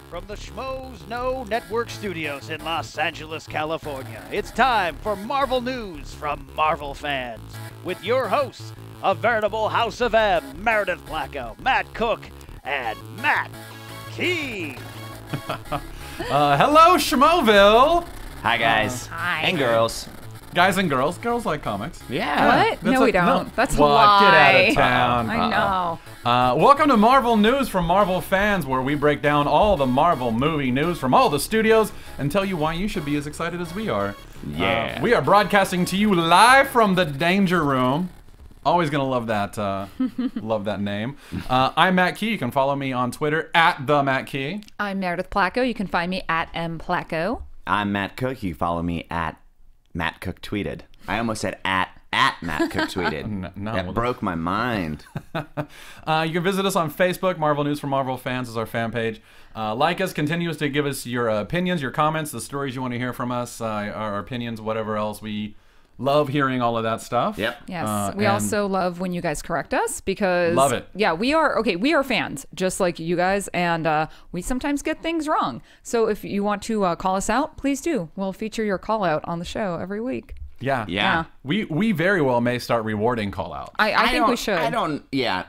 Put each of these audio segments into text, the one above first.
From the Schmoes Know Network Studios in Los Angeles, California, it's time for Marvel News from Marvel fans with your hosts, a veritable House of M, Meredith Placko, Matt Cook, and Matt Key. Hello, Schmoville. Hi, guys. Hi. And girls. Guys and girls. Girls like comics. Yeah. What? No, we don't. That's a what? lie. Get out of town. I know. Welcome to Marvel News from Marvel fans, where we break down all the Marvel movie news from all the studios and tell you why you should be as excited as we are. Yeah. We are broadcasting to you live from the Danger Room. Always gonna love that. Love that name. I'm Matt Key. You can follow me on Twitter at the Matt Key. I'm Meredith Placko. You can find me at mplacko. I'm Matt Cook. You follow me at Matt Cook Tweeted. I almost said at Matt Cook Tweeted. No, that broke my mind. You can visit us on Facebook. Marvel News from Marvel fans is our fan page. Like us, continues to give us your opinions, your comments, the stories you want to hear from us, our opinions, whatever else. We love hearing all of that stuff. Yep. Yes. We also love when you guys correct us because love it. Yeah, we are fans just like you guys, and we sometimes get things wrong. So if you want to call us out, please do. We'll feature your call out on the show every week. Yeah. We very well may start rewarding call outs. I think we should.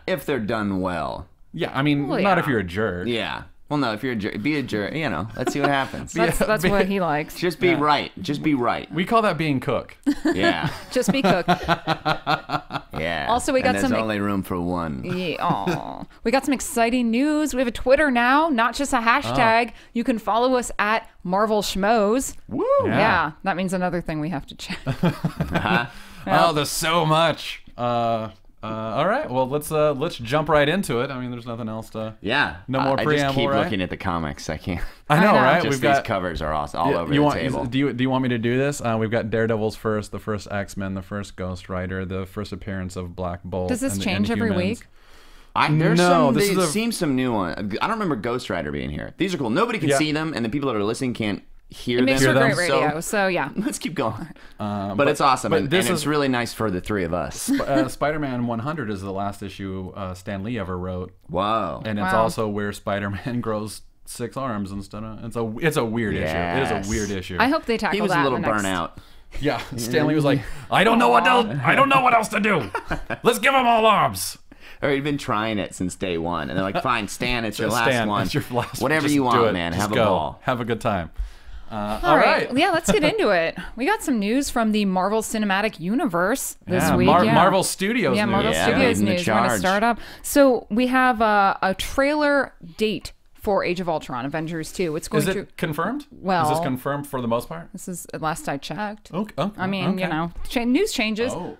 If they're done well. Yeah, I mean, Well, not yeah. if you're a jerk. Yeah. Well, no, if you're a jerk, be a jerk. You know, let's see what happens. That's what he likes. Just be right. Just be right. We call that being Cook. Yeah. Just be Cook. Yeah. Also, we got and some- there's only room for one. Yeah. Aw. We got some exciting news. We have a Twitter now, not just a hashtag. You can follow us at Marvel Schmoes. Woo. Yeah, that means another thing we have to check. Oh, there's so much. All right, well, let's jump right into it. I mean, there's nothing else to. Yeah. No more I preamble, just keep right? looking at the comics. I can't. I know, I know. right? Just these covers are awesome. All over the table. Do you want me to do this? We've got Daredevil's first, the first X-Men, the first Ghost Rider, the first appearance of Black Bolt. Does this and the change every Inhumans. week? It seems some new one. I don't remember Ghost Rider being here. These are cool. Nobody can see them, and the people that are listening can't hear It makes them. for great them. radio, so yeah. Let's keep going. But it's awesome, and it's really nice for the three of us. Spider-Man 100 is the last issue Stan Lee ever wrote. Wow. And it's also where Spider-Man grows 6 arms instead of. It's a weird issue. It is a weird issue. I hope they tackle that. He was a little in the next... burnout. Yeah, Stan Lee was like, I don't know what else to do. Let's give them all arms. Or he'd been trying it since day one, and they're like, "Fine, Stan, it's your last one. It's your last. Whatever Just you do want, it. man. Just Have go. a ball. Have a good time." All right. Yeah, let's get into it. We got some news from the Marvel Cinematic Universe this week. Marvel Studios Yeah, news. Marvel Studios leading the news. We're going to charge. start up. So we have a trailer date for Age of Ultron, Avengers 2. It's going Is to... it confirmed? Well- is this confirmed for the most part? This is last I checked. Okay. I mean, okay. you know, news changes. Oh.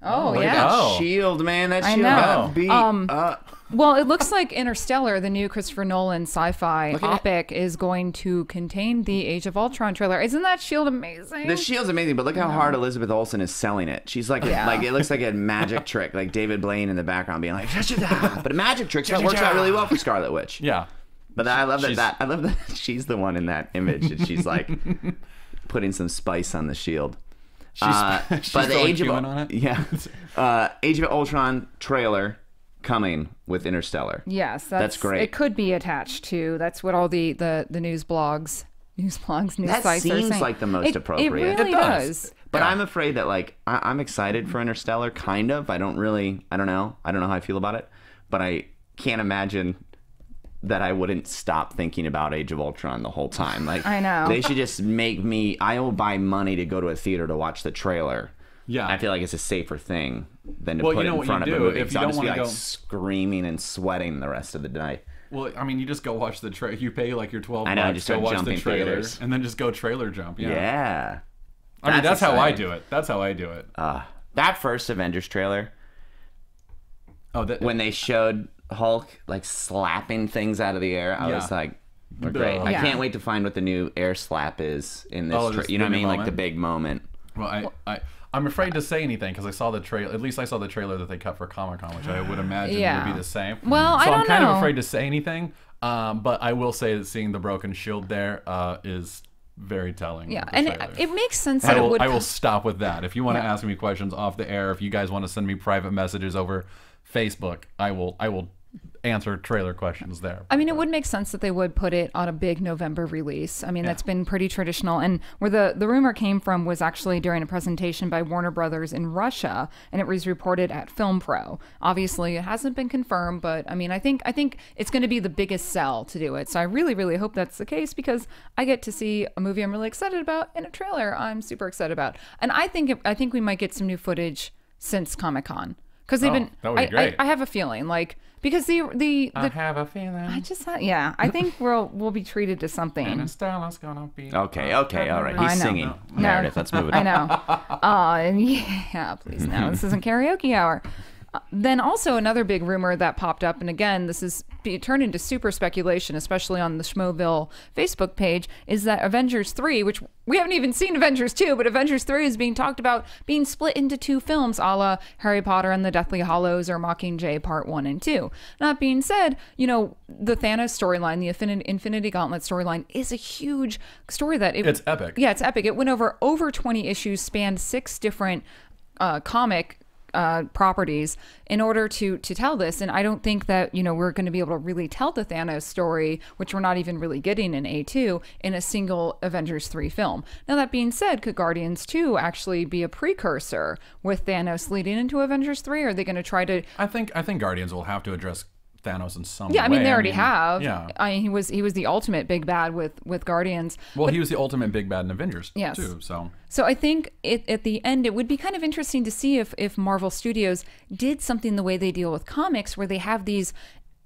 Oh, Look at yeah. that shield, man. That I shield know. got beat. Well, it looks like Interstellar, the new Christopher Nolan sci-fi epic, is going to contain the Age of Ultron trailer. Isn't that shield amazing? The shield's amazing, but look how hard Elizabeth Olsen is selling it. She's like, it looks like a magic trick, like David Blaine in the background being like, but a magic trick that works out really well for Scarlet Witch. Yeah. But I love that. I love that she's the one in that image, and she's like putting some spice on the shield. She's but the throwing Age of cumin on it? Age of Ultron trailer coming with Interstellar. Yes, that's great. It could be attached to. That's what all the news blogs, news sites are saying. Seems like the most appropriate. It really It does. But I'm afraid that I'm excited for Interstellar, kind of. I don't know how I feel about it, but I can't imagine that I wouldn't stop thinking about Age of Ultron the whole time. Like, I know. They should just make me. I will buy money to go to a theater to watch the trailer. Yeah. I feel like it's a safer thing than to Well, put you it know in what front you of a do movie. if you I'll don't just be wanna like go- screaming and sweating the rest of the night. Well, I mean, you just go watch the trailer. You pay like your $12. I know, just go start watch the jumping trailer, theaters. and then just go trailer jump. Yeah. Yeah. I mean, that's how I exciting. do it. That's how I do it. That first Avengers trailer, when they showed Hulk like slapping things out of the air, I was like, we're great. I Yeah. can't wait to find what the new air slap is in this. just You know the what I new mean? Like moment? the big moment. Well, I'm afraid to say anything because I saw the trailer. At least I saw the trailer that they cut for Comic-Con, which I would imagine Yeah. would be the same. Well, so I don't I'm kind know. of afraid to say anything. But I will say that seeing the broken shield there is very telling. Yeah, of the and trailer. it makes sense I that will, it would. I will stop with that. If you want to ask me questions off the air, if you guys want to send me private messages over Facebook, I will answer trailer questions there. I mean, it would make sense that they would put it on a big November release. I mean, that's been pretty traditional. And where the rumor came from was actually during a presentation by Warner Brothers in Russia, and it was reported at Film Pro. Obviously, it hasn't been confirmed, but I mean, I think it's going to be the biggest sell to do it. So I really, really hope that's the case, because I get to see a movie I'm really excited about in a trailer I'm super excited about. And I think we might get some new footage since Comic-Con. Because they've been, that would be great. I have a feeling, like, because I have a feeling. I think we'll be treated to something. And Stella's gonna be. Okay, all right. He's singing. No. Meredith, let's move it on. I know. Yeah, please no. This isn't karaoke hour. Then also another big rumor that popped up, and again, this is turned into super speculation, especially on the Schmoville Facebook page, is that Avengers 3, which we haven't even seen Avengers 2, but Avengers 3 is being talked about being split into 2 films, a la Harry Potter and the Deathly Hallows or Mockingjay Part 1 and 2. That being said, you know, the Thanos storyline, the Infinity Gauntlet storyline, is a huge story that... It's epic. Yeah, it's epic. It went over 20 issues, spanned 6 different comic properties in order to tell this. And I don't think that, you know, we're going to be able to really tell the Thanos story, which we're not even really getting in A2, in a single Avengers 3 film. Now, that being said, could Guardians 2 actually be a precursor with Thanos leading into Avengers 3? Or are they going to try to... I think Guardians will have to address Thanos in some way. Yeah, I mean, they already have. Yeah. I mean, he was the ultimate big bad with Guardians. Well, he was the ultimate big bad in Avengers, yes. too, so... So I think at the end, it would be kind of interesting to see if Marvel Studios did something the way they deal with comics, where they have these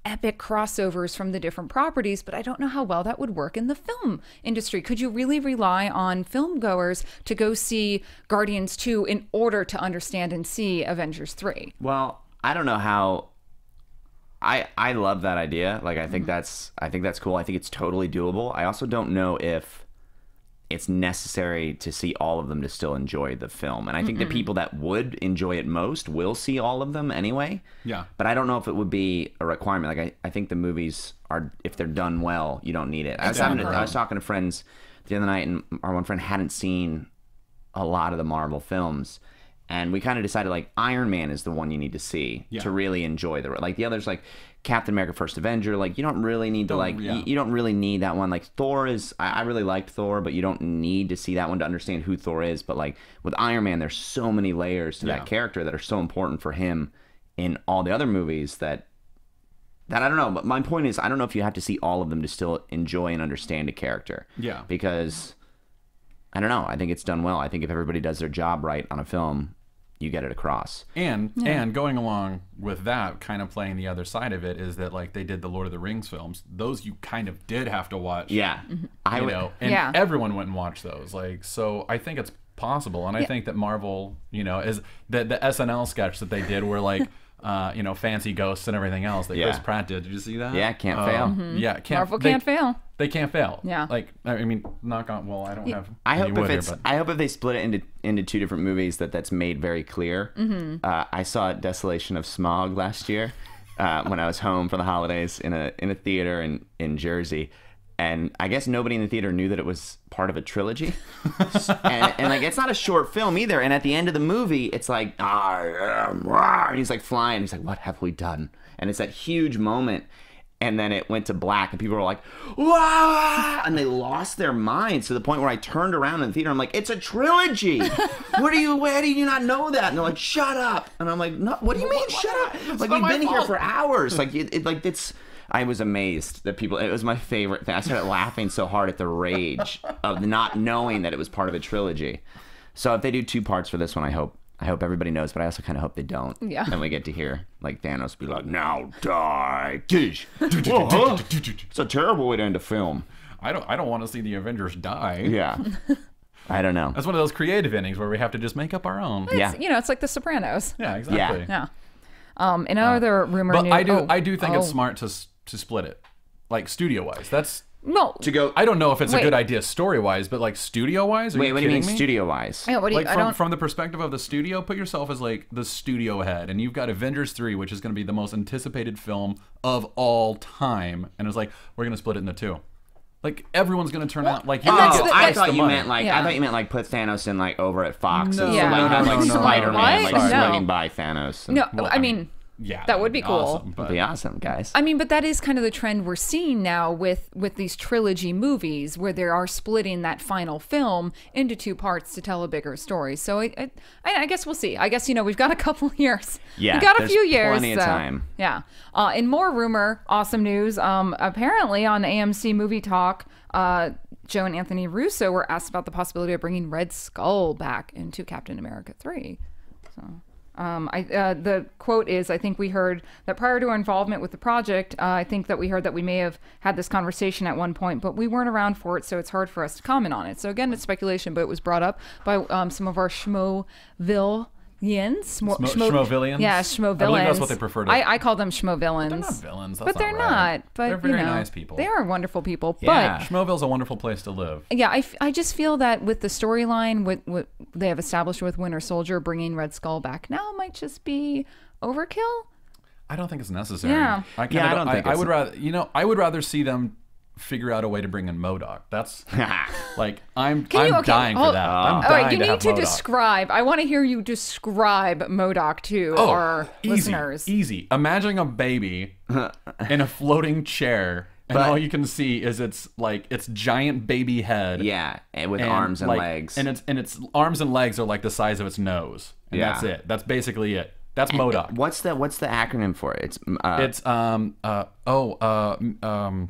epic crossovers from the different properties, but I don't know how well that would work in the film industry. Could you really rely on film goers to go see Guardians 2 in order to understand and see Avengers 3? Well, I don't know how... I love that idea. Like, I think that's cool. I think it's totally doable. I also don't know if it's necessary to see all of them to still enjoy the film. And I think the people that would enjoy it most will see all of them anyway. Yeah. But I don't know if it would be a requirement. Like, I think the movies are, if they're done well, you don't need it. I was talking to friends the other night, and our one friend hadn't seen a lot of the Marvel films. And we kind of decided, like, Iron Man is the one you need to see to really enjoy like the others, like Captain America: First Avenger. Like, you don't really need to you don't really need that one. Like, Thor is, I really liked Thor, but you don't need to see that one to understand who Thor is. But like with Iron Man, there's so many layers to that character that are so important for him in all the other movies that I don't know. But my point is, I don't know if you have to see all of them to still enjoy and understand a character. Yeah. Because I don't know. I think it's done well. I think if everybody does their job right on a film, you get it across. And going along with that, kind of playing the other side of it, is that like they did the Lord of the Rings films. Those you kind of did have to watch. Yeah. Everyone went and watched those. Like, so I think it's possible. And I think that Marvel, you know, is the SNL sketch that they did where like you know, fancy ghosts and everything else that Chris Pratt did. Did you see that? Yeah, can't fail. Yeah, Marvel can't fail. They can't fail. Yeah. Like, I mean, knock on. Well, I don't have. I hope wood if here, I hope if they split it into 2 different movies, that's made very clear. I saw Desolation of Smog last year when I was home for the holidays in a theater in Jersey. And I guess nobody in the theater knew that it was part of a trilogy. and like, it's not a short film either. And at the end of the movie, it's like, and he's like flying. He's like, what have we done? And it's that huge moment. And then it went to black, and people were like, "Wow!" And they lost their minds to the point where I turned around in the theater. I'm like, "It's a trilogy. Where do you not know that?" And they're like, "Shut up!" And I'm like, "No, what do you mean, shut up? Like, we've been here for hours. Like, it's." I was amazed that people. It was my favorite thing. I started laughing so hard at the rage of not knowing that it was part of a trilogy. So if they do 2 parts for this one, I hope everybody knows, but I also kind of hope they don't. Yeah. And we get to hear like Thanos be like, "Now die." It's a terrible way to end a film. I don't want to see the Avengers die. Yeah. I don't know. That's one of those creative endings where we have to just make up our own. You know, it's like The Sopranos. Yeah, exactly. Yeah. Another rumor. But I do think it's smart to split it, like studio wise. That's to go. I don't know if it's a good idea story wise, but like studio wise. Wait, what do you mean studio wise? Yeah, what do you, like from the perspective of the studio, put yourself as like the studio head, and you've got Avengers 3, which is going to be the most anticipated film of all time, and it's like, we're going to split it into 2. Like, everyone's gonna turn out like. I thought you meant like put Thanos in like over at Fox. No, and so like have like Spider-Man like no. swinging by Thanos. No, I mean, Yeah, That would be cool. awesome, That'd be awesome, guys. I mean, but that is kind of the trend we're seeing now with these trilogy movies, where they are splitting that final film into 2 parts to tell a bigger story. So I guess we'll see. I guess, we've got a couple years. Yeah, we've got a there's few years. plenty of time. Yeah. In more rumor, awesome news. Apparently on AMC Movie Talk, Joe and Anthony Russo were asked about the possibility of bringing Red Skull back into Captain America 3. So. The quote is, I think we heard that prior to our involvement with the project, I think that we heard that we may have had this conversation at one point, but we weren't around for it, so it's hard for us to comment on it. So again, it's speculation, but it was brought up by some of our Schmovillians. Schmovillians? Yeah, Schmovillians. I believe that's what they prefer to. I call them Schmovillians. They're not villains. That's But they're right. not. But, they're very nice people. They are wonderful people. Yeah. Schmoville's a wonderful place to live. But yeah, I just feel that with the storyline, what they have established with Winter Soldier, bringing Red Skull back now might just be overkill. I don't think it's necessary. Yeah. I don't think I it's- would rather, I would rather see them figure out a way to bring in MODOK. That's like I'm dying for that. I'm All dying right, you to need have to MODOK. describe. I want to hear you describe MODOK to our listeners. Easy. Imagine a baby in a floating chair, and all you can see is its giant baby head. Yeah, and with arms and legs. And its arms and legs are like the size of its nose. And that's it. That's basically it. That's MODOK. What's the acronym for it? It's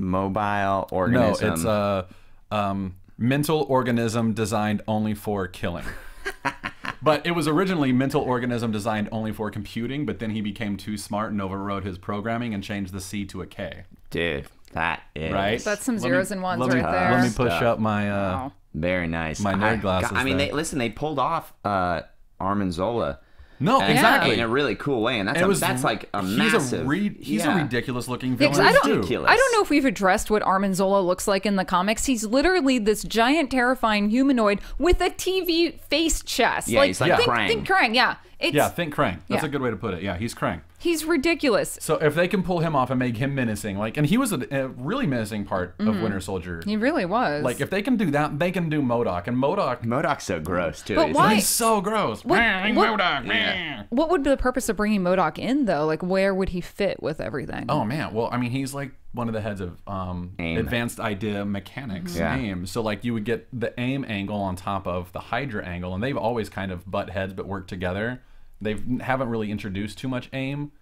mobile organism. No, it's mental organism designed only for killing. But it was originally mental organism designed only for computing, but then he became too smart and overrode his programming and changed the C to a K. Dude, that is Right? That's some zeros and ones let me, right there. Let me push up my Wow. very nice. my nerd glasses I mean, there. they pulled off Armanzola. No, exactly. In a really cool way, and that's like a massive. He's a ridiculous looking Yeah, 'cause villain I too. don't know if we've addressed what Armanzola looks like in the comics. He's literally this giant, terrifying humanoid with a TV face chest. Yeah, he's like think, Krang. Think Krang, yeah. Think Krang. That's Yeah. a good way to put it. Yeah, he's Krang. He's ridiculous. So if they can pull him off and make him menacing, and he was a really menacing part of Winter Soldier. He really was. Like if they can do that, they can do MODOK. And MODOK's so gross too. But why? He's so gross. MODOK. What would be the purpose of bringing MODOK in, though? Like, where would he fit with everything? Oh man, well, I mean, he's like one of the heads of AIM. advanced idea mechanics. Yeah. AIM. So like you would get the AIM angle on top of the Hydra angle, and they've always kind of butt heads but work together. They haven't really introduced too much AIM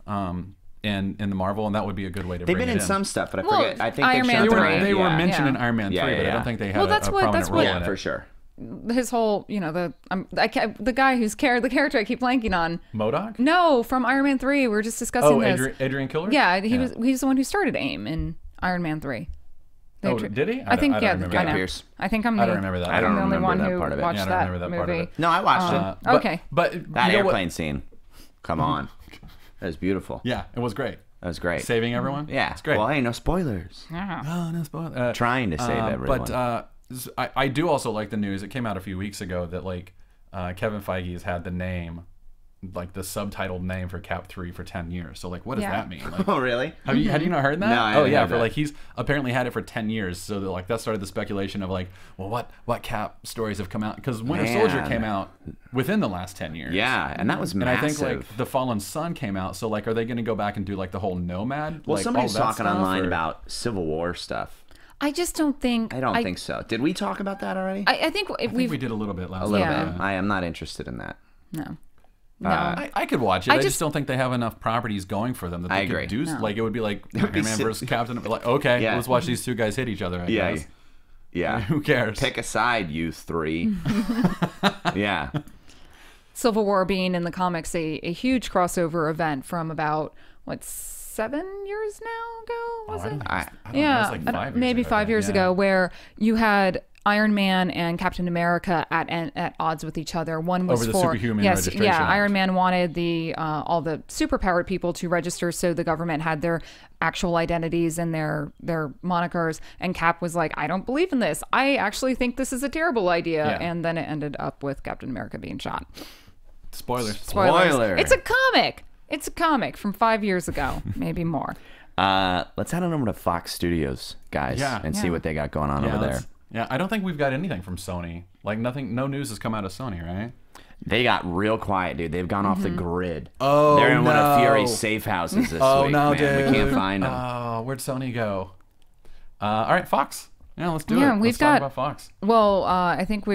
in the Marvel, and that would be a good way to They've bring been it in some stuff, but I Well, forget. I think Iron Man they've shown 3. They were yeah. mentioned in Iron Man 3, Yeah, but I yeah. don't think they had Well, a that's prominent what- role Yeah, in it. for sure. His whole, the guy who's the character I keep blanking on. MODOK? No, from Iron Man 3. We were just discussing Oh, this. Adrian Killer? Yeah, he's the one who started AIM in Iron Man 3. Oh, did he? I think, I don't yeah, remember I that. know. Pierce. I think I'm I don't remember that. I don't I'm the only remember one that who part of it. watched Yeah, I don't that remember that movie. part of it. No, I watched it. But- Okay. But That you know what? airplane scene. Come on. That was beautiful. Yeah, it was great. That was great. Saving everyone? Yeah. It's great. Well, hey, no spoilers. Yeah. Oh, no spoiler. Trying to save everyone. But I do also like the news. It came out a few weeks ago that Kevin Feige has had the name, like the subtitled name for Cap 3 for 10 years. So what does Yeah. that mean? Like, Oh, really? had you not heard that? No, I oh haven't yeah, heard for that. he's apparently had it for 10 years. So that started the speculation of well, what Cap stories have come out, because Winter Soldier Man. came out within the last 10 years. Yeah, and that was And I massive. think The Fallen Sun came out. So are they going to go back and do the whole Nomad? Well, somebody's all that talking stuff, online or- about Civil War stuff. I just don't think. I don't think so. Did we talk about that already? I think I think we did a little bit last A little time. bit. I am not interested in that. No. I could watch it. I I just just don't think they have enough properties going for them that they I agree. could do. No. It would be like would Iron be Man si- versus Captain. Okay, Yeah. let's watch these two guys hit each other. I Yeah. guess. Yeah. Who cares? Pick a side, you three. Yeah. Civil War being in the comics a huge crossover event from about 7 years now ago, was it? I, I don't know, Yeah, it's like 5 years maybe ago, 5 years yeah. ago, where you had Iron Man and Captain America at odds with each other. One was Over the for Superhuman Registration yeah. Act. Iron Man wanted the all the superpowered people to register, so the government had their actual identities and their monikers. And Cap was like, "I don't believe in this. I actually think this is a terrible idea." Yeah. And then it ended up with Captain America being shot. Spoilers. Spoiler. It's a comic. It's a comic from 5 years ago, maybe more. let's head on over to Fox Studios, guys, Yeah. and see Yeah. what they got going on over there. Yeah, I don't think we've got anything from Sony. Nothing. No news has come out of Sony, right? They got real quiet, dude. They've gone off the grid. Oh, they're in one of no. Fury's safe houses this Oh week. no, man. dude! We can't find them. Oh, where'd Sony go? All right, Fox. Yeah, let's do it. Yeah, Let's we've talk got- about Fox. Well, I think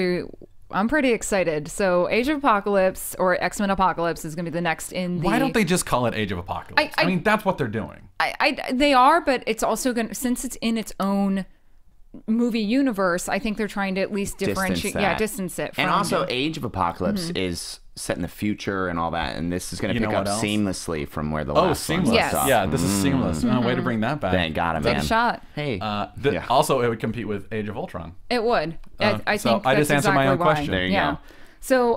I'm pretty excited. So Age of Apocalypse or X-Men Apocalypse is going to be the next in the... Why don't they just call it Age of Apocalypse? I mean, that's what they're doing. They are, but it's also going to... Since it's in its own movie universe, I think they're trying to at least differentiate... distance it from... And also, Age of Apocalypse is set in the future and all that, and this is going to You pick know up what else? seamlessly from where the Oh, last one seamless. Yes. left off. Yeah, this is seamless. Way to bring that back. Thank God, man. Take a shot. Hey. Yeah. Also, it would compete with Age of Ultron. It would. I so think I that's just answered exactly my own why. question. There you go. So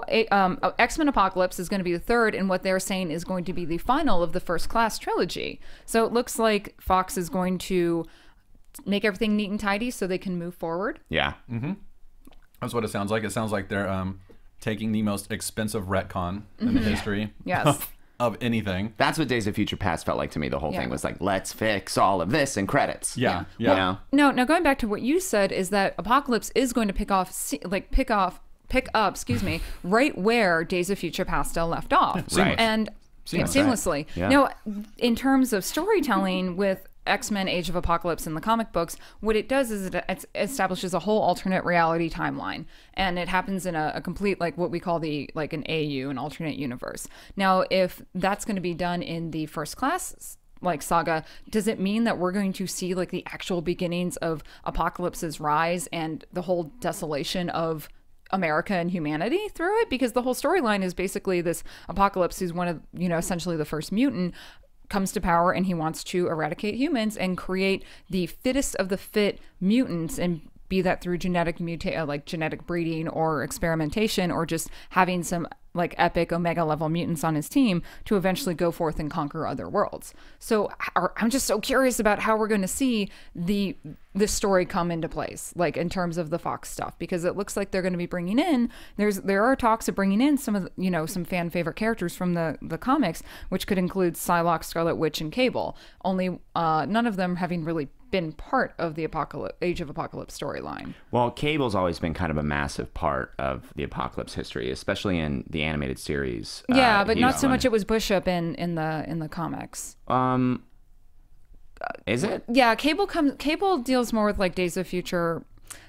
X-Men Apocalypse is going to be the third, and what they're saying is going to be the final of the First Class trilogy. So it looks like Fox is going to make everything neat and tidy so they can move forward. Yeah. That's what it sounds like. It sounds like they're taking the most expensive retcon in the history Yes. of anything. That's what Days of Future Past felt like to me. The whole Yeah. thing was like, let's fix all of this in credits. Yeah. You know? Now going back to what you said is that Apocalypse is going to pick up, right where Days of Future Past left off. Right. And seamlessly. Yeah. Now, in terms of storytelling with X-Men Age of Apocalypse in the comic books, what it does is it establishes a whole alternate reality timeline, and it happens in a complete, like what we call an AU, an alternate universe. Now, if that's going to be done in the First Class saga, does it mean that we're going to see like the actual beginnings of Apocalypse's rise and the whole desolation of America and humanity through it? Because the whole storyline is basically this Apocalypse, who's one of, essentially the first mutant, comes to power and he wants to eradicate humans and create the fittest of the fit mutants, and be that through genetic breeding or experimentation, or just having some like epic Omega level mutants on his team to eventually go forth and conquer other worlds. So I'm just so curious about how we're going to see this story come into place, like in terms of the Fox stuff, because it looks like they're going to be bringing in, there are talks of bringing in some of the, some fan favorite characters from the comics, which could include Psylocke, Scarlet Witch, and Cable. Only none of them having really been part of the Age of Apocalypse storyline. Well, Cable's always been kind of a massive part of the Apocalypse history, especially in the animated series. Yeah, but he's not so one- much it was Bishop in the comics. Is it? Yeah, Cable deals more with like Days of Future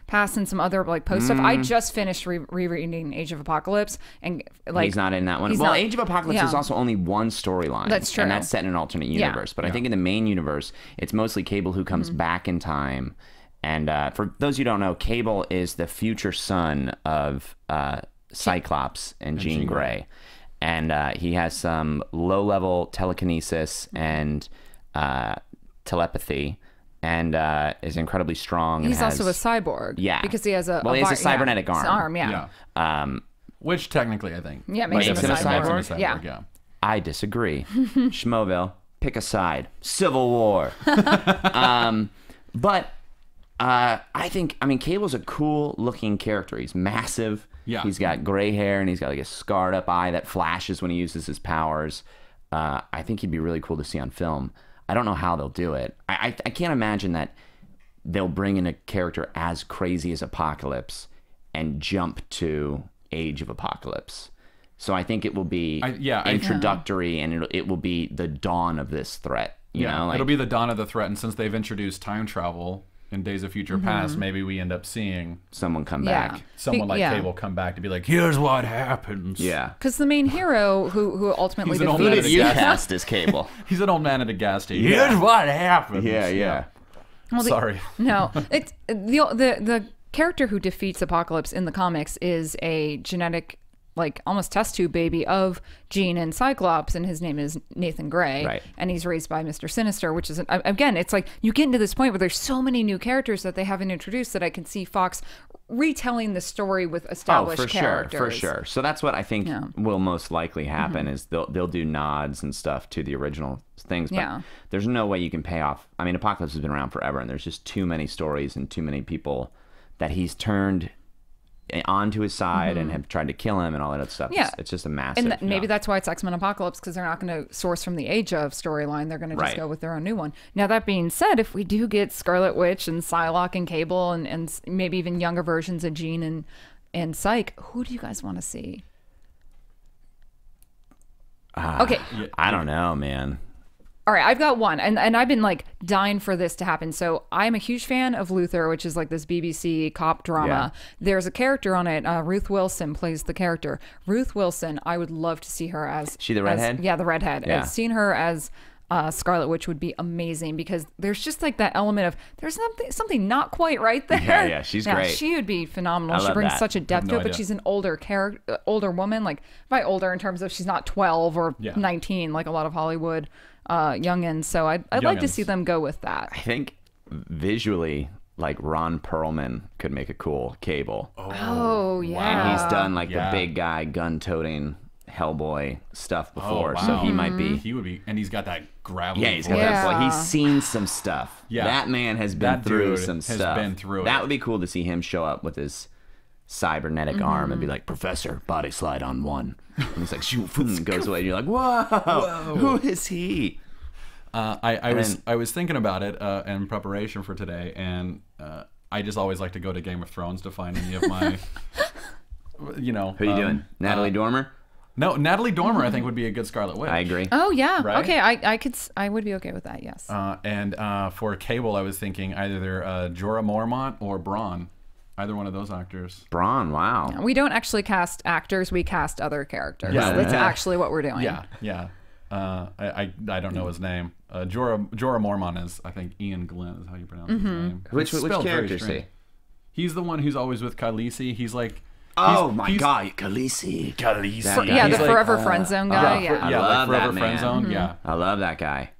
Past and some other like post stuff. I just finished rereading Age of Apocalypse, and like He's not in that one. he's Well, not- Age of Apocalypse yeah. is also only one storyline. That's true. And that's set in an alternate universe. But I think in the main universe, it's mostly Cable who comes back in time. And for those who don't know, Cable is the future son of Cyclops and Jean Grey. And he has some low-level telekinesis and telepathy, and is incredibly strong. he's and also a cyborg. Yeah. Because he has a Well, he has a cybernetic his arm. arm. Yeah. Which technically, I think. Yeah, makes him a cyborg. Yeah. I disagree. Schmoville, pick a side. Civil War. But I think, Cable's a cool looking character. He's massive. Yeah. He's got gray hair, and he's got like a scarred up eye that flashes when he uses his powers. I think he'd be really cool to see on film. I don't know how they'll do it. I can't imagine that they'll bring in a character as crazy as Apocalypse and jump to Age of Apocalypse. So I think it will be introductory, and it will be the dawn of this threat. You know, it'll be the dawn of the threat, and since they've introduced time travel in Days of Future Past, maybe we end up seeing someone come Yeah. back. someone like Cable come back to be like, here's what happens. Yeah. Because the main hero who ultimately He's an old Who man did at a you gas- cast as Cable? He's an old man at a gas station. Yeah. Here's what happens. Yeah. Well, Sorry. No, it's the character who defeats Apocalypse in the comics is a genetic, like almost test tube baby of Jean and Cyclops, and his name is Nathan Grey. Right. And he's raised by Mr. Sinister, which is again, it's like you get into this point where there's so many new characters that they haven't introduced that I can see Fox retelling the story with established characters. For sure. So that's what I think will most likely happen is they'll do nods and stuff to the original things. But there's no way you can pay off. Apocalypse has been around forever, and there's just too many stories and too many people that he's turned onto his side and have tried to kill him and all that other stuff. Yeah. It's just a massive. And maybe that's why it's X-Men Apocalypse, because they're not going to source from the Age of storyline. They're going to just Right. go with their own new one. Now, that being said, if we do get Scarlet Witch and Psylocke and Cable and maybe even younger versions of Jean and Psyche, who do you guys want to see? Okay. I don't know, man. All right, I've got one, and I've been like dying for this to happen. So I'm a huge fan of Luther, which is like this BBC cop drama. Yeah. There's a character on it. Ruth Wilson plays the character. Ruth Wilson, I would love to see her as She the redhead? Yeah, the redhead. Yeah. Seeing her as Scarlet Witch would be amazing because there's just like that element of there's something not quite right there. Yeah, she's great. She would be phenomenal. I She love brings that. such a depth to no it, but idea. she's an older character, older woman. Like by older in terms of she's not 12 or Yeah. 19 like a lot of Hollywood youngins. So I'd like to Youngins. see them go with that. I think visually, like Ron Perlman could make a cool Cable. Oh yeah. And he's done like Yeah. the big guy gun-toting Hellboy stuff before, wow. so he might be. He would be, and he's got that gravelly. Yeah, he's got voice. that. Like, he's Yeah. seen some stuff. Yeah. That man has been That through dude some has stuff. been through That it. would be cool to see him show up with his cybernetic arm and be like, "Professor, body slide on 1." And he's like, "Shoot," and goes away. And you're like, "Whoa, who is he?" I was thinking about it in preparation for today, and I just always like to go to Game of Thrones to find any of my, you know. Who are you doing? Natalie Dormer? No, Natalie Dormer. I think would be a good Scarlet Witch. I agree. Oh yeah. Right? Okay, I would be okay with that. Yes. And for Cable, I was thinking either Jorah Mormont or Bronn. Either one of those actors. Braun, wow. We don't actually cast actors; we cast other characters. Yeah. That's actually what we're doing. Yeah. I don't know his name. Jorah Mormont is, I think, Ian Glenn is how you pronounce his name. Which It's spelled very character is strange. he? He's the one who's always with Khaleesi. He's like. Oh he's- my he's- God, Khaleesi. Khaleesi. That guy. Yeah, the He's like- forever friend zone guy. Yeah, Yeah. yeah, I like love forever that friend man. zone. Yeah. I love that guy.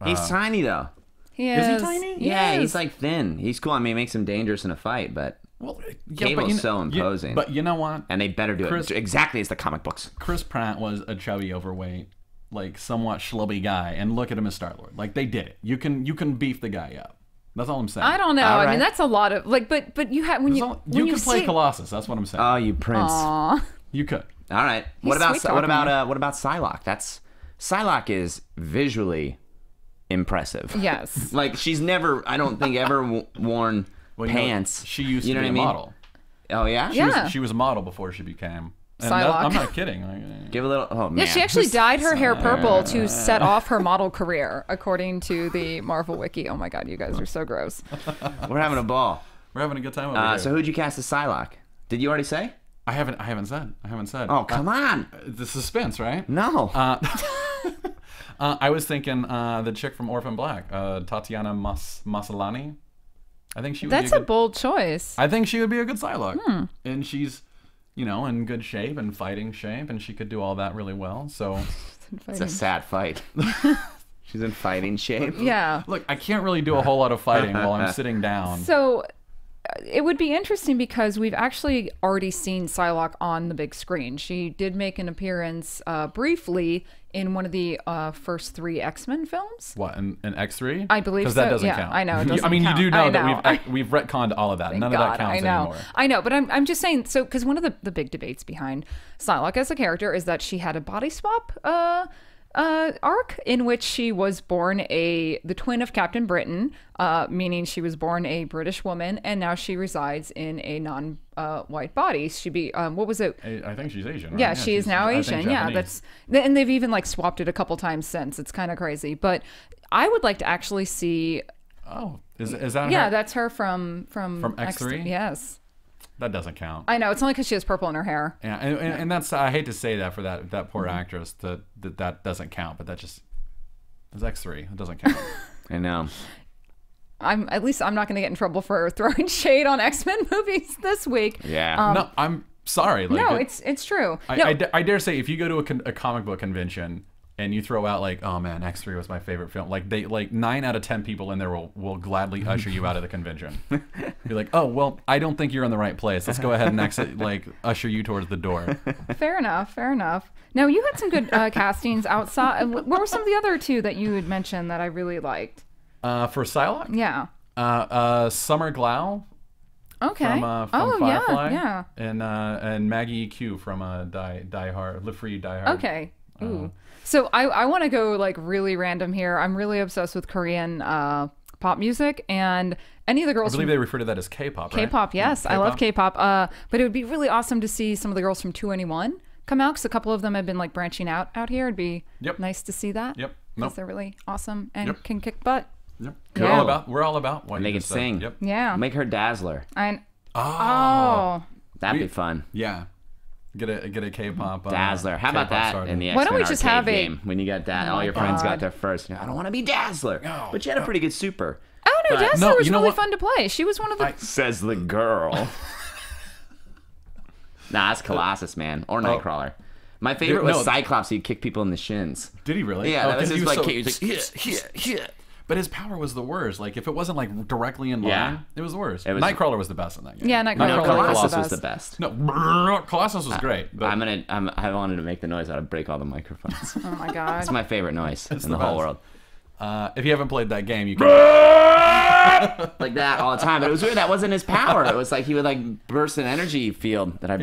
He's tiny though. He Is he is. tiny? Yeah, Yes. he's like thin. He's cool. I mean, it makes him dangerous in a fight, but Well, Cable's so imposing. But you know what? and they better do Chris- it exactly as the comic books. Chris Pratt was a chubby, overweight, like somewhat schlubby guy, and look at him as Star-Lord. Like they did it. You can beef the guy up. That's all I'm saying. I don't know. All I right. mean, that's a lot of like, but you have when That's you all- when you can play say, Colossus. That's what I'm saying. Oh, you prince. Aw. You could. All right. He's What about sweet talking you. what about Psylocke? Psylocke is visually impressive. Yes. Like she's never, I don't think, ever worn Well, you know, pants. she used you know to be what I a mean? model. Oh yeah. Yeah. She was a model before she became. And Psylocke. I'm not kidding. Like, Give a little. Oh man. Yeah, she actually dyed her hair purple to set off her model career, according to the Marvel Wiki. Oh my God, you guys are so gross. We're having a ball. we're having a good time over here. So who'd you cast as Psylocke? Did you already say? I haven't said. Oh come on. The suspense, right? No. I was thinking the chick from Orphan Black, Tatiana Maslany. I think she would That's be a bold choice. I think she would be a good Psylocke. And she's, in good shape and fighting shape, and she could do all that really well. So, It's a sad fight. She's in fighting shape. Yeah. look, I can't really do a whole lot of fighting while I'm sitting down. So it would be interesting because we've actually already seen Psylocke on the big screen. She did make an appearance briefly in one of the first 3 X-Men films. What, in X3? I believe Because that so. doesn't Yeah, count. I know, it You- doesn't you count. do know I that know. we've retconned all of that. Thank None God, of that counts I know. anymore. I know, but I'm just saying. So, because one of the big debates behind Psylocke as a character is that she had a body swap arc in which she was born the twin of Captain Britain, meaning she was born a British woman, and now she resides in a non-white body. She be what was it? I think she's Asian. Right? Yeah, she is she's, now I think, Asian. Yeah, Japanese. and they've even like swapped it a couple times since. It's kind of crazy, but I would like to actually see. Oh, is that Yeah, her? that's her from X3? Yes, That doesn't count. I know. It's only because she has purple in her hair. Yeah, and that's, I hate to say that for that poor actress, that doesn't count, but that just, it's X3. It doesn't count. I know. At least I'm not going to get in trouble for throwing shade on X-Men movies this week. Yeah. No, I'm sorry. Like, No, it's true. No, I dare say, if you go to a comic book convention and you throw out like, oh man, X3 was my favorite film, like 9 out of 10 people in there will gladly usher you out of the convention. You're like, oh well, I don't think you're in the right place. Let's go ahead and usher you towards the door. Fair enough. Now, you had some good castings outside. What were some of the other 2 that you had mentioned that I really liked? For Psylocke, Yeah. Summer Glau Okay. from Firefly, and Maggie Q from Die Hard, Live Free, Die Hard. Okay. Ooh. So I want to go like really random here. I'm really obsessed with Korean pop music, and any of the I girls believe from they refer to that as K-pop, right? K-pop. Yes, I love K-pop. But it would be really awesome to see some of the girls from 2NE1 come out, because a couple of them have been like branching out here. It'd be Yep. nice to see that. Yep. Because Nope. they're really awesome and Yep. can kick butt. Yep. Yeah. We're all about what They you can just said. sing. Yep. Yeah. Make her Dazzler. Oh. That'd be fun. Yeah. Get a K-pop Dazzler. How about K-pop that star. in the Why don't we X-Men just arcade have a- game when you got all my your friends got God. there first? I don't want to be Dazzler, but you had a pretty good super. Oh no, But- Dazzler No, was you know really what? fun to play. She was one of the. Says the girl. Nah, that's Colossus, man, or Nightcrawler. My favorite was no. Cyclops. He'd kick people in the shins. Did he really? Yeah, that was 'cause his he like so- kick. He was like, yeah. But his power was the worst. Like if it wasn't like directly in line, Yeah. it was the worst. It was- Nightcrawler was the best in that game. Yeah, Nightcrawler No, was Colossus the was best. the best. No, Colossus was great. But I wanted to make the noise. I'd break all the microphones. Oh my god. It's my favorite noise in the the whole best. world. if you haven't played that game, you can. Like that all the time. But it was weird. That wasn't his power. It was like he would like burst an energy field that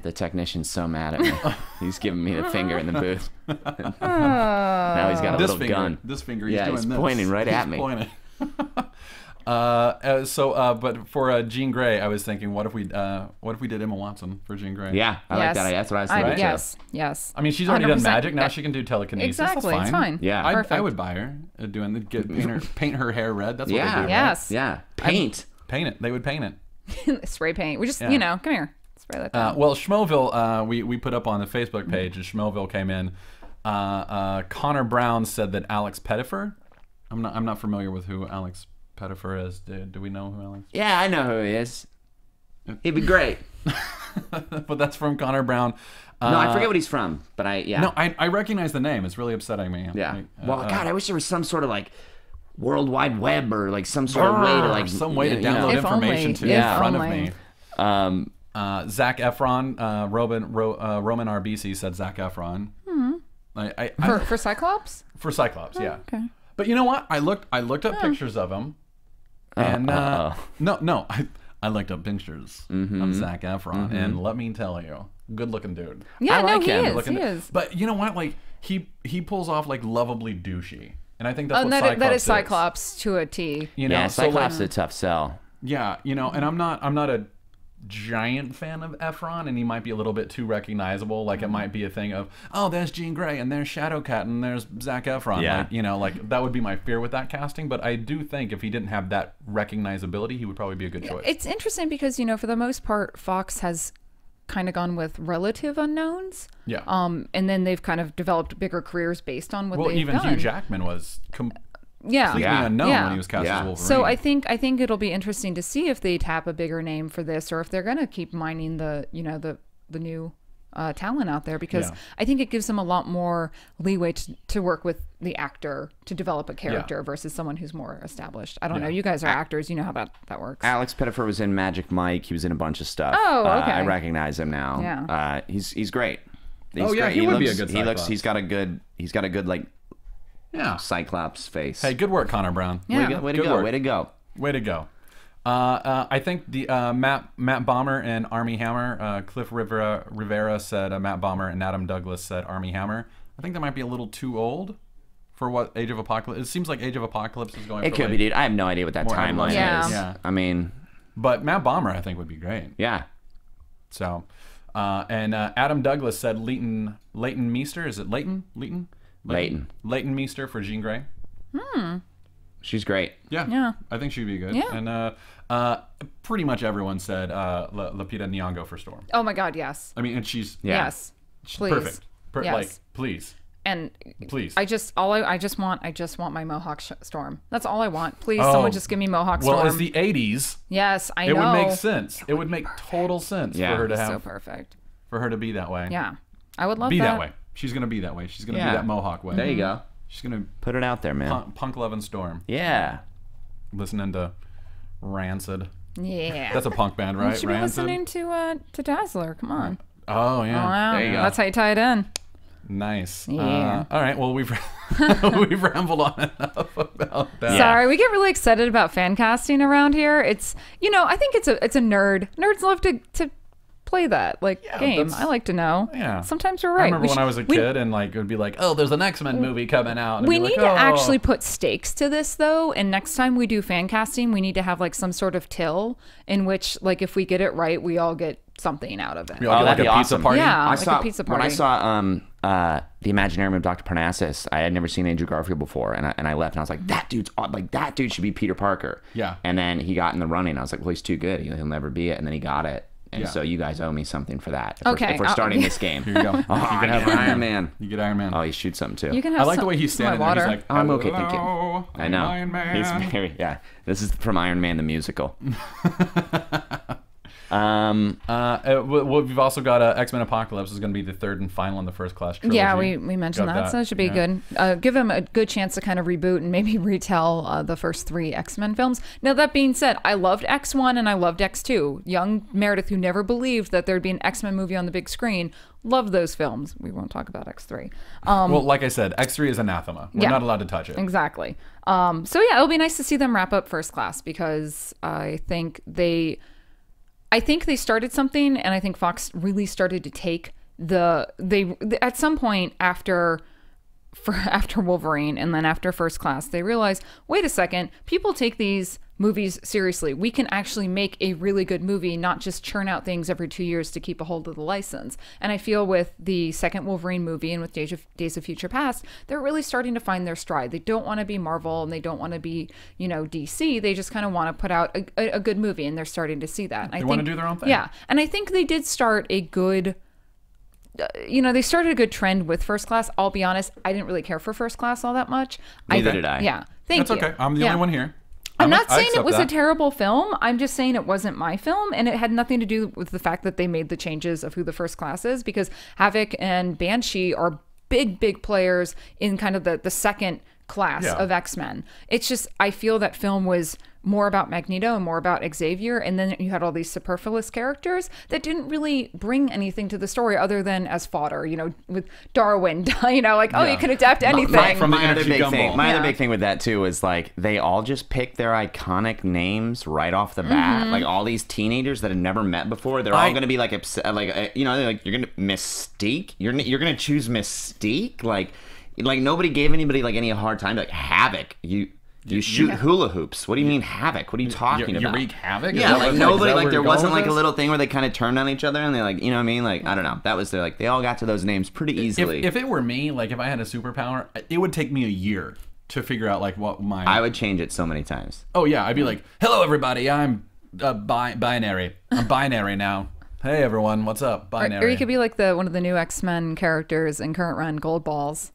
the technician's so mad at me. He's giving me the finger in the booth. Now he's got a This little finger, gun. this finger, he's Yeah, doing he's this. pointing right at me. Pointing. But for Jean Grey, I was thinking, what if we did Emma Watson for Jean Grey? Yeah, I like that idea. That's what I was thinking too. Yes. I mean, she's already done 100%. magic. Now she can do telekinesis. Exactly, That's it's fine. Yeah. I Perfect. would buy her paint her hair red. That's what Yeah. they do. Right? Yes. Yeah. Paint. Paint it. They would paint it. Spray paint. We just, Yeah. come here. Spray that down. Well, Schmoville, we put up on the Facebook page, and Schmoville came in. Connor Brown said that Alex Pettifer. I'm not familiar with who Alex Pettifer is. Do we know who Alex? Yeah, I know who he is. He'd be great. But that's from Connor Brown. No, I forget what he's from, but No, I recognize the name. It's really upsetting me. Yeah. Like, Well, God, I wish there was some sort of like World Wide Web or like some sort of way to like some way to you know. download If only. information to If in front of only. me. Zac Efron, Roman RBC said Zac Efron. For Cyclops? For Cyclops, yeah. Okay. But you know what? I looked up pictures of him, and no, I looked up pictures of Zac Efron, and let me tell you, good looking dude. Yeah, I like him. he is. But you know what? Like he pulls off like lovably douchey, and I think that's Oh, what that, Cyclops that is Cyclops to a T. You know, Yeah, so, Cyclops is like, a tough sell. yeah, you know, and I'm not a giant fan of Efron, and he might be a little bit too recognizable. Like it might be a thing of, oh, there's Jean Grey, and there's Shadowcat, and there's Zac Efron. Yeah. Like, you know, like that would be my fear with that casting. But I do think if he didn't have that recognizability, he would probably be a good choice. It's interesting because, for the most part, Fox has kind of gone with relative unknowns. Yeah. And then they've kind of developed bigger careers based on what Well, they've even done. Hugh Jackman was completely Yeah. unknown Yeah. when he was cast Yeah. as Wolverine. So I think it'll be interesting to see if they tap a bigger name for this, or if they're going to keep mining the new talent out there, because Yeah. I think it gives them a lot more leeway to work with the actor to develop a character versus someone who's more established. I don't know. You guys are actors. You know how that works. Alex Pettifer was in Magic Mike. He was in a bunch of stuff. Oh, okay. I recognize him now. Yeah. He's great. He's Oh, yeah, great. he would be looks, a good He looks. Cyclops. He's got a good like yeah. Cyclops face. Hey, good work, Connor Brown. Yeah. Way to Good go. work. Way to go. Way to go. I think the Matt Bomber and Armie Hammer, Cliff Rivera said Matt Bomber, and Adam Douglas said Armie Hammer. I think that might be a little too old for what Age of Apocalypse. It seems like Age of Apocalypse is going. It for could like be, dude. I have no idea what that more timeline Yeah. is. Yeah. I mean, But Matt Bomber, I think, would be great. yeah. So, and Adam Douglas said Leighton Meester. Is it Leighton? Leighton Meester for Jean Grey. She's great. Yeah. I think she'd be good. Yeah. And pretty much everyone said Lupita Nyong'o for Storm. Oh my God, yes. I mean, and she's Yes. Please. perfect. Yes. Like, please. And Please. I just want my Mohawk Storm. That's all I want. Please, Oh. someone just give me Mohawk Storm. Well, as the 80s, yes, I it know. would make sense. It would make total sense Yeah. for her to So have, perfect. for her to be that way. Yeah, I would love Be that. that way. She's gonna be that way. She's gonna Yeah. be that Mohawk way. There you go. She's gonna Put it out there, man. punk loving Storm, Yeah. listening to Rancid. Yeah. That's a punk band, You right? should be Rancid. listening to Dazzler. Come on. Oh yeah. Wow. There you go. That's how you tie it in. Nice. Yeah. All right. Well, we've we've rambled on enough about that. Sorry, we get really excited about fan casting around here. It's I think it's a nerd. Nerds love to play that game? I like to know. Yeah. Sometimes you're right. I remember when I was a kid and it would be like, oh, there's an X-Men movie coming out. And We I'd be need like, to oh. actually put stakes to this, though. And next time we do fan casting, we need to have some sort of till in which, if we get it right, we all get something out of it. We all get that'd a be pizza awesome. party. Yeah, a pizza party. When I saw the Imaginarium of Dr. Parnassus, I had never seen Andrew Garfield before, and I left and I was like, that dude should be Peter Parker. Yeah. And then he got in the running. I was like, well, he's too good. He'll never be it. And then he got it. And Yeah. so you guys owe me something for that. Okay, If we're starting this game. Here you go. Oh, You I can have get Iron Man. You get Iron Man. Oh, he shoots something too. You can have I like the some- way he's some of standing my there. He's water. like, I'm okay, thank you. "Hello, I know. Iron Man." He's very, yeah. This is from Iron Man the musical. We've also got X-Men Apocalypse is going to be the third and final in the First Class trilogy. Yeah, we mentioned Got that, so it should be good. Give them a good chance to kind of reboot and maybe retell the first 3 X-Men films. Now, that being said, I loved X1 and I loved X2. Young Meredith, who never believed that there'd be an X-Men movie on the big screen, loved those films. We won't talk about X3. Well, like I said, X3 is anathema. We're Yeah. not allowed to touch it. Exactly. So yeah, it'll be nice to see them wrap up First Class because I think they started something, and I think Fox really started to take at some point after Wolverine and then after First Class, they realized, wait a second, people take these movies seriously. We can actually make a really good movie, not just churn out things every 2 years to keep a hold of the license. And I feel with the second Wolverine movie and with Days of Future Past, they're really starting to find their stride. They don't want to be Marvel and they don't want to be, DC. They just kind of want to put out a good movie, and they're starting to see that. They want to do their own thing. Yeah. And I think they did start a good they started a good trend with First Class. I'll be honest, I didn't really care for First Class all that much. Neither did I. Yeah. Thank That's you. okay. I'm the only one here. I'm not I saying it accept was a that. terrible film. I'm just saying it wasn't my film, and it had nothing to do with the fact that they made the changes of who the First Class is, because Havoc and Banshee are big players in kind of the second class Yeah. of X-Men. It's just, I feel that film was more about Magneto and more about Xavier, and then you had all these superfluous characters that didn't really bring anything to the story other than as fodder, with Darwin, you can adapt anything. From the My other energy big gumball. thing. My other Yeah. big thing with that too is they all just pick their iconic names right off the bat. Mm-hmm. Like all these teenagers that have never met before, they're all going to be upset. You're going to Mystique. You're going to choose Mystique. Like nobody gave anybody any hard time. Like Havoc. You shoot hula hoops. What do you mean Havoc? What are you talking about? You wreak havoc? Yeah, Is that nobody, where there you're wasn't going with a this? little thing where they kind of turned on each other and they you know what I mean? I don't know. That was they all got to those names pretty easily. If it were me, if I had a superpower, it would take me a year to figure out what my... I would change it so many times. Oh yeah, I'd be like, hello everybody, I'm binary. I'm binary now. Hey everyone, what's up? Binary. Or you could be like one of the new X-Men characters in current run, Gold Balls,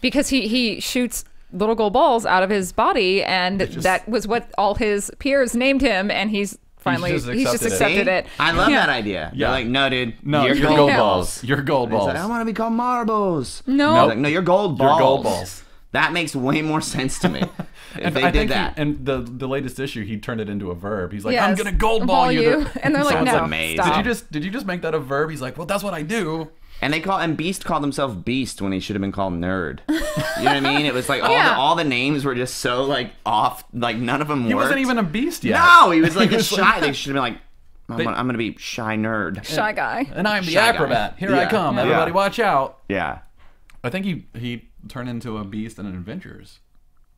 because he shoots little gold balls out of his body, and that was what all his peers named him, and he's just accepted it. I love Yeah. that idea. Yeah. They're like, no, dude, No, you're you're gold gold balls. You're gold He's balls. like, I want to be called marbles. No. He's like, no, you're gold balls. You're gold balls. That makes way more sense to me. If they I did think that. and the latest issue, he turned it into a verb. He's like, Yes. I'm gonna gold ball you. And they're like, Sounds no, amazing. stop. Did you just make that a verb? He's like, well, that's what I do. And Beast called himself Beast when he should have been called Nerd. You know what I mean? It was Yeah. all the names were just so off. None of them worked. He wasn't even a beast yet. No, he was a was shy. They should have been I'm gonna be shy nerd. Shy guy. And I'm the Shy guy. acrobat. Here I Yeah. come. Yeah. Everybody watch out. Yeah. I think he turned into a beast in an Avengers.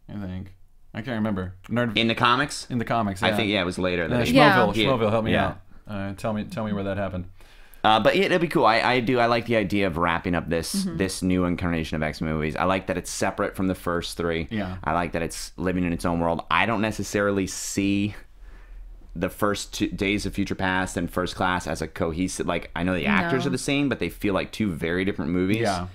I think. I can't remember. Nerd In the comics, in the comics. I Yeah. think it was later. That he- Yeah. Schmoville, help me Yeah. out. Tell me where that happened. But it'll be cool. I like the idea of wrapping up this new incarnation of X-Men movies. I like that it's separate from the first 3. Yeah. I like that it's living in its own world. I don't necessarily see the first 2 Days of Future Past and First Class as a cohesive. I know the actors No. are the same, but they feel like 2 very different movies. Yeah.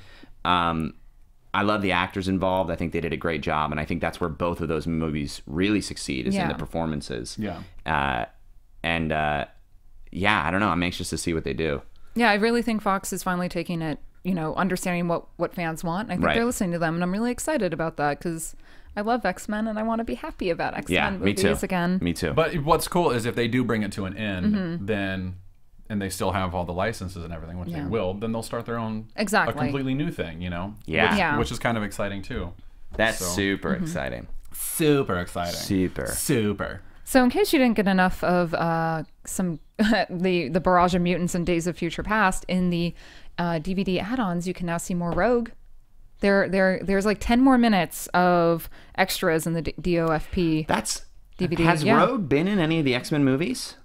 I love the actors involved. I think they did a great job, and I think that's where both of those movies really succeed is in Yeah. the performances. Yeah. Yeah, I don't know. I'm anxious to see what they do. Yeah, I really think Fox is finally taking it, understanding what fans want. I think Right. they're listening to them, and I'm really excited about that because I love X-Men and I want to be happy about X-Men Yeah, me movies too. again. Me too. But what's cool is if they do bring it to an end, Mm-hmm. then and they still have all the licenses and everything, which they Yeah. will, then they'll start their own Exactly. a completely new thing, Yeah. which is kind of exciting too. That's So- super exciting. Super exciting. Super. So in case you didn't get enough of some the barrage of mutants in Days of Future Past, in the DVD add-ons, you can now see more Rogue. There's like 10 more minutes of extras in the DOFP. That's DVD. Has Rogue been in any of the X-Men movies?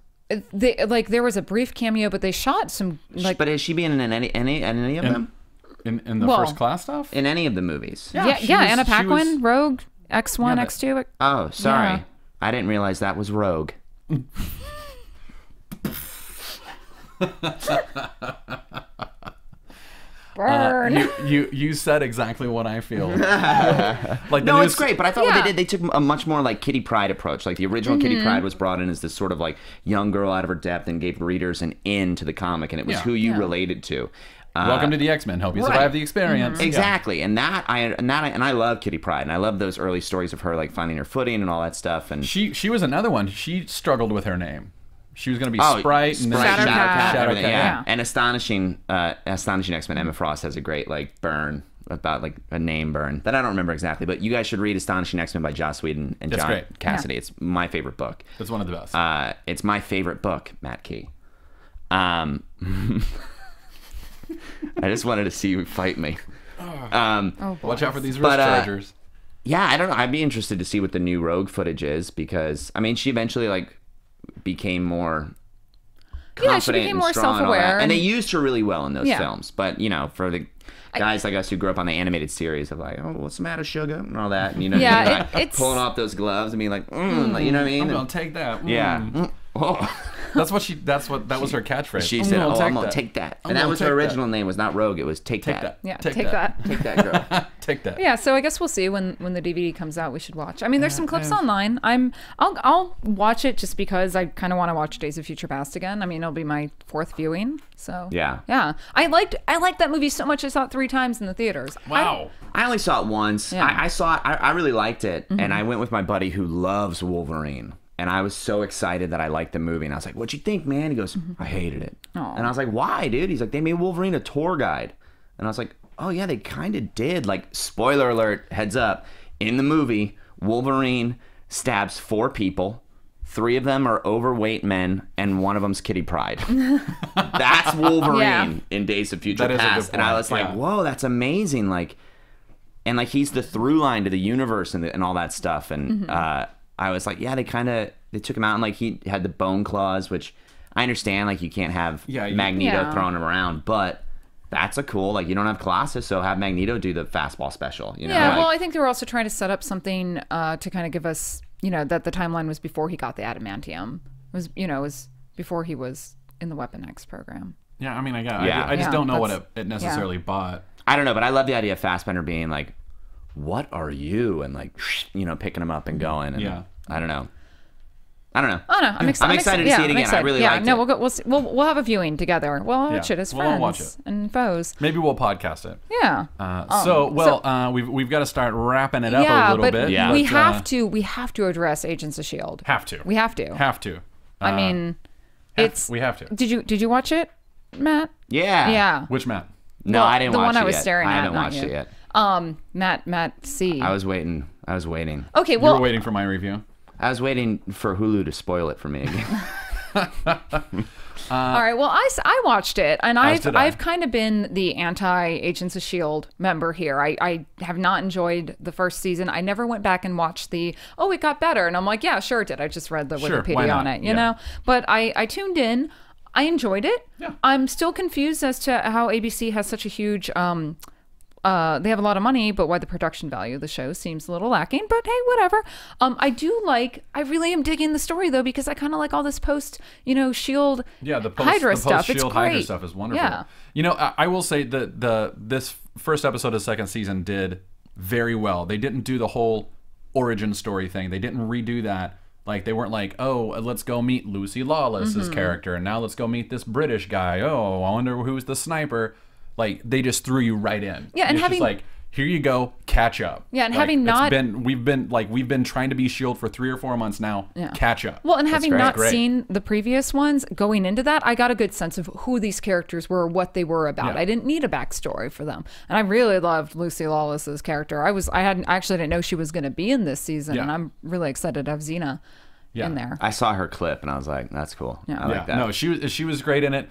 There was a brief cameo, but they shot some like. But has she been in any of them? In the First Class stuff? In any of the movies? Yeah, Anna Paquin, Rogue, X1, X2. Oh, sorry. Yeah. I didn't realize that was Rogue. Burn. You said exactly what I feel. Like No, it's great, but I thought what they took a much more like Kitty Pryde approach. Like the original Kitty Pryde was brought in as this sort of like young girl out of her depth and gave readers an in to the comic, and it was who you related to. Welcome to the X-Men. Hope you survive the experience. Exactly, and I love Kitty Pryde, and I love those early stories of her like finding her footing and all that stuff. And she was another one. She struggled with her name. She was going to be Sprite and then Shadowcat, everything. Shadowcat, Yeah. And astonishing X-Men. Emma Frost has a great like burn about like a name burn that I don't remember exactly, but you guys should read Astonishing X-Men by Joss Whedon and John Cassidy. It's my favorite book. It's one of the best. It's my favorite book, Matt Key. I just wanted to see you fight me. Watch out for these wrist chargers. Yeah, I don't know. I'd be interested to see what the new Rogue footage is, because I mean, she eventually like became more confident she became and more strong self-aware, and all that. And they used her really well in those Yeah. films. But you know, for the guys like us who grew up on the animated series of like, oh, what's the matter, sugar, and all that, and you know, Yeah, like, pulling off those gloves and being like, like, you know what I mean? I'm gonna take that. Yeah. Oh. That was her catchphrase. She said, I'm I'm gonna take that. And that was her original name, was not Rogue, it was Take That. Yeah, Take take that. Take that, girl. Take that. Yeah, so I guess we'll see when the DVD comes out. We should watch. I mean, there's some clips online. I'll watch it just because I kind of want to watch Days of Future Past again. I mean, it'll be my 4th viewing. So Yeah. I liked that movie so much. I saw it 3 times in the theaters. Wow. I only saw it once. Yeah. I saw it. I really liked it, and I went with my buddy who loves Wolverine. And I was so excited that I liked the movie. And I was like, what'd you think, man? He goes, I hated it. Aw. And I was like, why, dude? He's like, they made Wolverine a tour guide. And I was like, oh, yeah, they kind of did. Like, spoiler alert, heads up. In the movie, Wolverine stabs 4 people. 3 of them are overweight men, and 1 of them's Kitty Pryde. That's Wolverine in Days of Future That is a good Past. And I point, was like, yeah. whoa, that's amazing. Like, and like, he's the through line to the universe and all that stuff. And I was like, yeah, they took him out, and like he had the bone claws, which I understand, like you can't have Magneto throwing him around, but that's a cool, like you don't have Colossus, so have Magneto do the fastball special, you know? Yeah, like, well, I think they were also trying to set up something to kind of give us, you know, that the timeline was before he got the adamantium. It was before he was in the Weapon X program. Yeah, I mean, Yeah. I just don't know what that's- it necessarily bought. I don't know, but I love the idea of Fassbender being like, what are you? And like, you know, picking him up and going. And Yeah. I don't know. I don't know. Oh no, I'm excited. I'm excited to see it again. I really liked no, it. we'll have a viewing together. We'll watch it as we'll all friends watch it. and foes. Maybe we'll podcast it. Yeah. We've got to start wrapping it up yeah, a little but bit. Yeah. we but, have to address Agents of Shield. Have to. We have to. Have to. I mean, we have to. Did you watch it, Matt? Yeah. Yeah. Which Matt? No, Well, I didn't the watch one it I was yet. staring I at, haven't not watched you. it yet. Matt C. I was waiting. Okay, You well, were waiting for my review. I was waiting for Hulu to spoil it for me again. all right. Well, I watched it, and As did I. I've kind of been the anti Agents of Shield member here. I have not enjoyed the first season. I never went back and watched it got better, and I'm like, yeah, sure it did. I just read the Sure, why Wikipedia not? on it, you Yeah. know. But I tuned in. I enjoyed it. Yeah. I'm still confused as to how ABC has such a huge. They have a lot of money, but why the production value of the show seems a little lacking. But hey, whatever. I really am digging the story though, because I kind of like all this post, Shield, Yeah, the Hydra stuff. It's Shield great. Hydra stuff is wonderful. Yeah. You know, I will say that this first episode of second season did very well. They didn't do the whole origin story thing. They didn't redo that. Like, they weren't like, oh, let's go meet Lucy Lawless's character, and now let's go meet this British guy. Oh, I wonder who's the sniper. Like, they just threw you right in. Yeah, and it's having- just like, here you go, catch up. Yeah, and Like, having not- we've been trying to be S.H.I.E.L.D. for 3 or 4 months now. Yeah. Catch up. Well, and having great. not Great. seen the previous ones, going into that, I got a good sense of who these characters were, what they were about. Yeah. I didn't need a backstory for them, and I really loved Lucy Lawless's character. I actually didn't know she was going to be in this season, Yeah. and I'm really excited to have Xena in there. I saw her clip and I was like, that's cool. Yeah. I like that. No, she was great in it.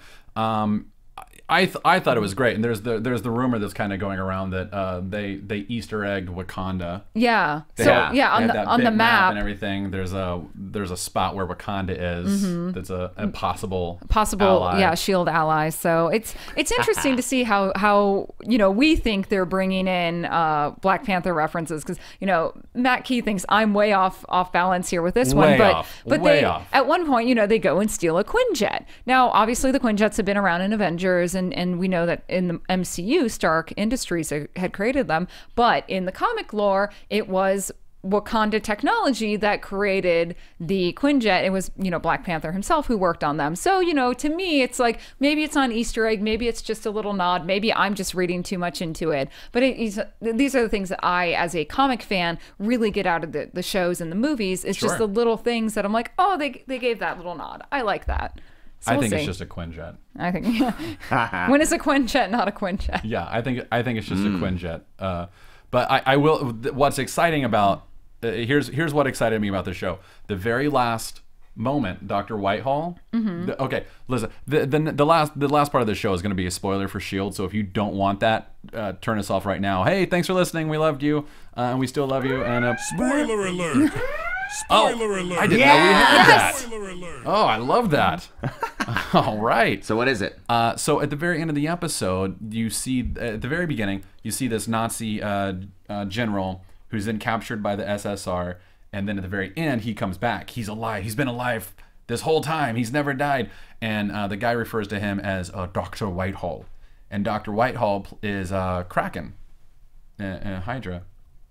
I thought it was great, and there's the rumor that's kind of going around that they Easter egged Wakanda. Yeah. They So had- yeah, they had on that the big map and everything. There's a spot where Wakanda is. That's a possible ally. yeah, shield ally. So it's interesting to see how we think they're bringing in Black Panther references, because Matt Key thinks I'm way off balance here with this one, but Way off. at one point they go and steal a Quinjet. Now obviously the Quinjets have been around in Avengers, and we know that in the MCU Stark Industries had created them, but in the comic lore it was Wakanda technology that created the Quinjet. It was, Black Panther himself who worked on them. So, to me, it's like, maybe it's on Easter egg, maybe it's just a little nod, maybe I'm just reading too much into it. But these are the things that I, as a comic fan, really get out of the shows and the movies. It's just the little things that I'm like, oh, they gave that little nod. I like that. So I we'll think see. it's just a Quinjet. I think, when is a Quinjet not a Quinjet? Yeah, I think it's just a Quinjet. But I will. What's exciting about here's what excited me about the show. The very last moment, Dr. Whitehall. Okay, listen. The last part of the show is going to be a spoiler for S.H.I.E.L.D. So if you don't want that, turn us off right now. Hey, thanks for listening. We loved you, and we still love you. And Spoiler alert! Spoiler alert! I didn't know we had that. Spoiler alert! Oh, I love that. All right. So what is it? So at the very end of the episode, you see at the very beginning, you see this Nazi general who's then captured by the SSR, and then at the very end, he comes back. He's alive. He's been alive this whole time. He's never died. And the guy refers to him as Dr. Whitehall, and Dr. Whitehall is Kraken, Hydra.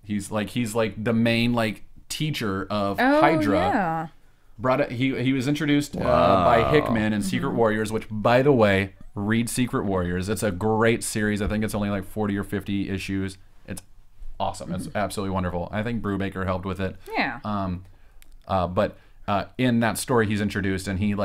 He's like the main teacher of Hydra. Yeah. Brought it. He was introduced by Hickman in Secret Warriors, which, by the way, read Secret Warriors. It's a great series. I think it's only like 40 or 50 issues. It's awesome. It's absolutely wonderful. I think Brubaker helped with it. Yeah. But in that story, he's introduced, and he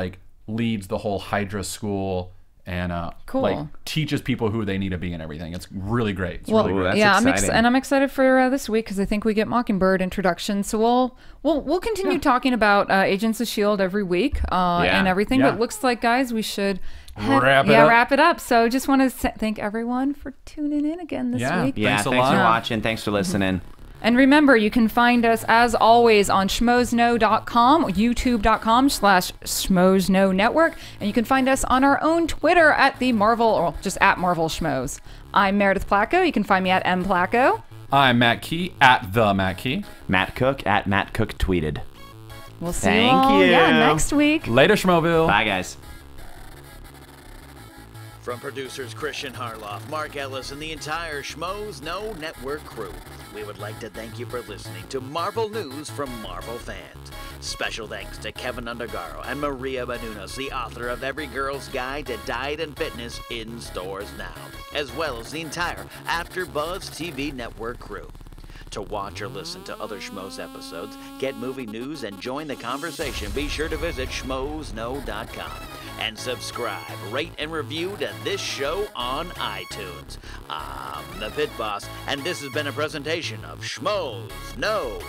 leads the whole Hydra school and Cool. teaches people who they need to be and everything. It's really great. It's Well, really great. that's yeah, exciting. I'm excited for this week because I think we get Mockingbird introduction. So we'll continue talking about Agents of S.H.I.E.L.D. every week and everything. Yeah. But it looks like, guys, we should Wrap it up. wrap it up. So just want to thank everyone for tuning in again this week. Yeah, Thanks a thanks lot. for watching. Thanks for listening. And remember, you can find us, as always, on schmoesknow.com, youtube.com/schmoesknow network, and you can find us on our own Twitter at Marvel Schmoes. I'm Meredith Placko. You can find me at mplacko. I'm Matt Key at the Matt Key. Matt Cook at Matt Cook tweeted. We'll see Thank you all you. next week. Later, Schmoville. Bye, guys. From producers Christian Harloff, Mark Ellis, and the entire Schmoes Know Network crew, we would like to thank you for listening to Marvel News from Marvel fans. Special thanks to Kevin Undergaro and Maria Menounos, the author of Every Girl's Guide to Diet and Fitness, in stores now, as well as the entire AfterBuzz TV Network crew. To watch or listen to other Schmoes episodes, get movie news, and join the conversation, be sure to visit schmoesknow.com and subscribe, rate, and review to this show on iTunes. I'm the Pit Boss, and this has been a presentation of Schmoes Know